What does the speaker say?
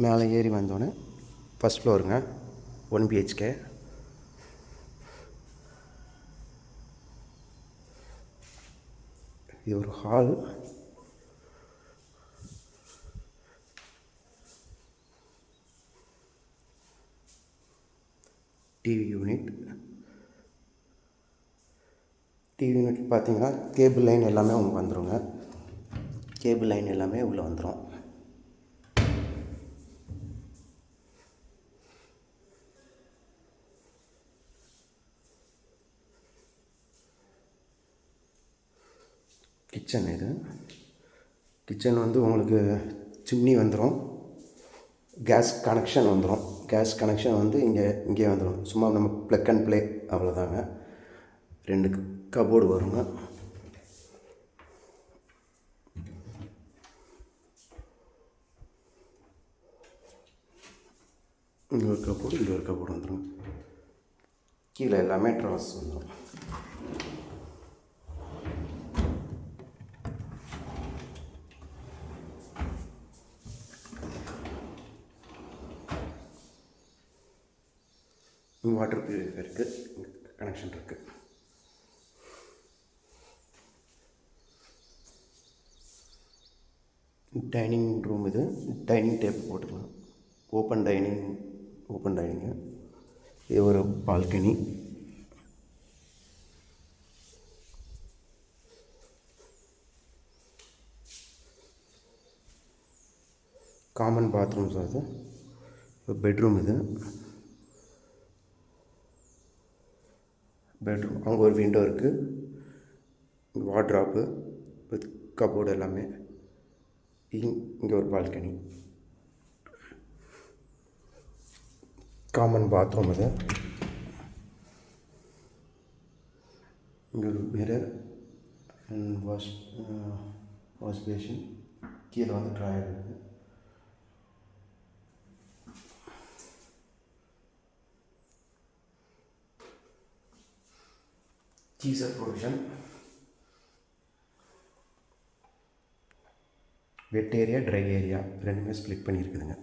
மேலே ஏறி வந்தோடனே ஃபஸ்ட் ஃப்ளோருங்க, 1 BHK. இது ஒரு hall. TV unit. TV unit பார்த்தீங்கன்னா கேபிள் லைன் எல்லாமே உங்களுக்கு வந்துடுங்க. கேபிள் லைன் எல்லாமே உள்ளே வந்துடும். கிச்சன் இது. கிச்சன் வந்து உங்களுக்கு சிம்னி வந்துடும், கேஸ் கனெக்ஷன் வந்துடும். கேஸ் கனெக்ஷன் வந்து இங்கே வந்துடும். சும்மா நம்ம ப்ளக் அண்ட் ப்ளே அவ்வளோதாங்க. 2 கபோர்டு வருங்க. இங்கே ஒரு கபோர்டு, இங்கே ஒரு கபோர்டு வந்துடும். கீழே எல்லாமே ட்ராஸ் வந்துடும். வாட்டர் பியூரிஃபையர் இருக்குது, கனெக்ஷன் இருக்குது. டைனிங் ரூம் இது. டைனிங் டேபிள் போட்டுக்கலாம். Open dining. இது ஒரு பால்கனி. காமன் பாத்ரூம்ஸ் அது. பெட்ரூம் இது. பெட்ரூம் அங்கே ஒரு விண்டோ இருக்குது, வார்ட்ராப்பு வித் கபோர்டு எல்லாமே. இங்கே ஒரு பால்கனி. காமன் பாத்ரூம் இது. இங்கே ஒரு மிரர் அண்ட் வாஷ் பேஷன். கீழே வந்து ட்ராயர் இருக்குது. Geyser provision. வெட் ஏரியா, ட்ரை ஏரியா ரெண்டுமே ஸ்ப்ளிட் பண்ணியிருக்குதுங்க.